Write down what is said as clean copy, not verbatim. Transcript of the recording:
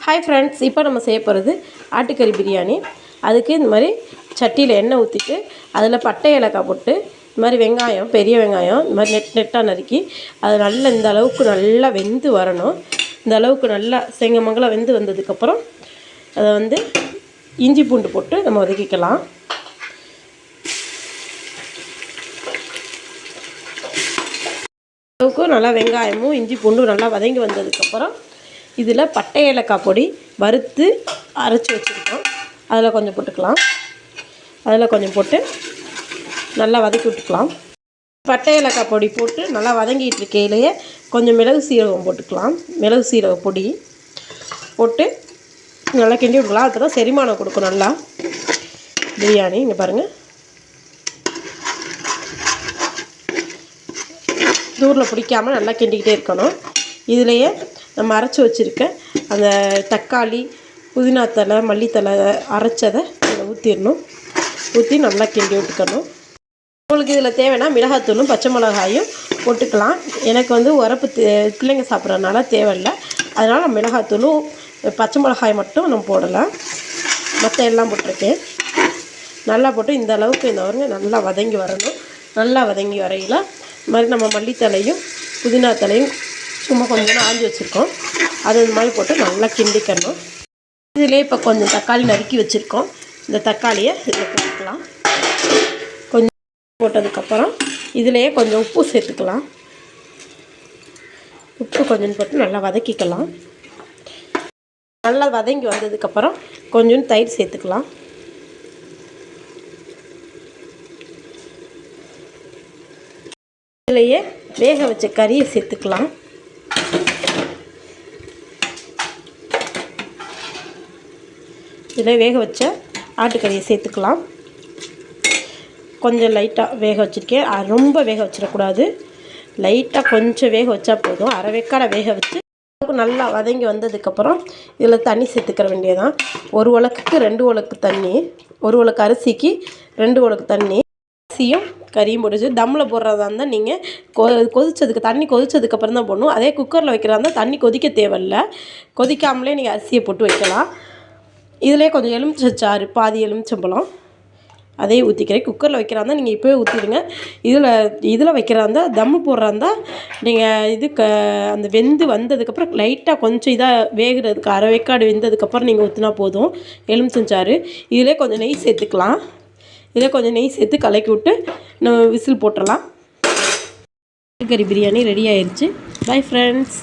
Hi friends, இப்போ நம்ம செய்ய போகிறது ஆட்டுக்கறி பிரியாணி. அதுக்கு இந்த மாதிரி சட்டியில் எண்ணெய் ஊற்றிட்டு அதில் பட்டை ஏலக்காய் போட்டு இந்த மாதிரி வெங்காயம், பெரிய வெங்காயம் இந்த மாதிரி நெட்டாக நறுக்கி அது நல்லா இந்த அளவுக்கு நல்லா வெந்து வரணும். இந்த அளவுக்கு நல்லா செங்கமங்கலம் வெந்து வந்ததுக்கப்புறம் அதை இஞ்சி பூண்டு போட்டு நம்ம வதக்கிக்கலாம். அளவுக்கு நல்லா வெங்காயமும் இஞ்சி பூண்டும் நல்லா வதங்கி வந்ததுக்கப்புறம் இதில் பட்டை ஏலக்காய் பொடி வறுத்து அரைச்சி வச்சுருக்கோம், அதில் கொஞ்சம் போட்டுக்கலாம். அதில் கொஞ்சம் போட்டு நல்லா வதக்கி விட்டுக்கலாம். பட்டை ஏலக்காய் பொடி போட்டு நல்லா வதங்கிட்டு இருக்கையிலேயே கொஞ்சம் மிளகு சீரகம் போட்டுக்கலாம். மிளகு சீரக பொடி போட்டு நல்லா கிண்டி விட்டுக்கலாம். அதுக்கு தான் செரிமானம் கொடுக்கும் நல்லா பிரியாணி. இங்கே பாருங்கள், தூரில் பிடிக்காமல் நல்லா கிண்டிக்கிட்டே இருக்கணும். இதிலையே நம்ம அரைச்சி வச்சுருக்க அந்த தக்காளி, புதினா தழை, மல்லித்தழை அரைச்சதை இதில் ஊற்றிடணும். ஊற்றி நல்லா கிண்டி விட்டுக்கணும். உங்களுக்கு இதில் தேவைன்னா மிளகாத்தூளும் பச்சை மிளகாயும் போட்டுக்கலாம். எனக்கு உரப்பு பிள்ளைங்க சாப்பிட்றதுனால தேவையில்லை, அதனால் நான் மிளகாத்தூளும் பச்சை மிளகாய் மட்டும் நம்ம போடலாம். மற்ற எல்லாம் போட்டிருக்கேன். நல்லா போட்டு இந்த அளவுக்கு நல்லா வதங்கி வரணும். நல்லா வதங்கி வரையில் இது மாதிரி நம்ம மல்லித்தலையும் புதினா தலையும் சும்மா கொஞ்சம் ஆஞ்சி வச்சுருக்கோம், அது இந்த மாதிரி போட்டு நல்லா கிண்டிக்கணும். இதிலே இப்போ கொஞ்சம் தக்காளி நறுக்கி வச்சுருக்கோம். இந்த தக்காளியை இதில் போட்டுக்கலாம். கொஞ்சம் போட்டதுக்கப்புறம் இதிலையே கொஞ்சம் உப்பு சேர்த்துக்கலாம். உப்பு கொஞ்சம் போட்டு நல்லா வதக்கிக்கலாம். நல்லா வதங்கி வந்ததுக்கப்புறம் கொஞ்சம் தயிர் சேர்த்துக்கலாம். இதிலையே வேக வச்ச கறியை சேர்த்துக்கலாம். இதில் வேக வச்ச ஆட்டுக்கறியை சேர்த்துக்கலாம். கொஞ்சம் லைட்டாக வேக வச்சுருக்கேன், ரொம்ப வேக வச்சிடக்கூடாது. லைட்டாக கொஞ்சம் வேக வச்சா போதும். அரை வேக்காடை வேக வச்சு நல்லா வதங்கி வந்ததுக்கப்புறம் இதில் தண்ணி சேர்த்துக்கிற வேண்டியதான். ஒரு உலக்குக்கு 2 உலக்கு தண்ணி, ஒரு உலக்கு அரிசிக்கு 2 உலக்கு தண்ணி. அரிசியும் கறியும் போட்டுச்சு தம்மில் போடுறதா இருந்தால் நீங்கள் தண்ணி கொதிச்சதுக்கப்புறம் தான் போடணும். அதே குக்கரில் வைக்கிறதா இருந்தால் தண்ணி கொதிக்க தேவையில்லை, கொதிக்காமலே நீங்கள் அரிசியை போட்டு வைக்கலாம். இதிலே கொஞ்சம் எலுமிச்சைச்சாறு, பாதி எலுமிச்சம்பழம் அதையும் ஊற்றிக்கிறேன். குக்கரில் வைக்கிறா இருந்தால் நீங்கள் இப்போவே ஊற்றிடுங்க. இதில் வைக்கிறா இருந்தால் தம்மு போடுறா இருந்தால் நீங்கள் அந்த வெந்து வந்ததுக்கப்புறம் லைட்டாக கொஞ்சம் வேகிறதுக்கு அரை வேக்காடு வெந்ததுக்கப்புறம் நீங்கள் ஊற்றினா போதும் எலுமிச்சஞ்சாறு. இதிலே கொஞ்சம் நெய் சேர்த்துக்கலாம். இதில் கொஞ்சம் நெய் சேர்த்து கலக்கி விட்டு நம்ம விசில் போட்டுடலாம். கறி பிரியாணி ரெடி ஆயிடுச்சு. Bye friends.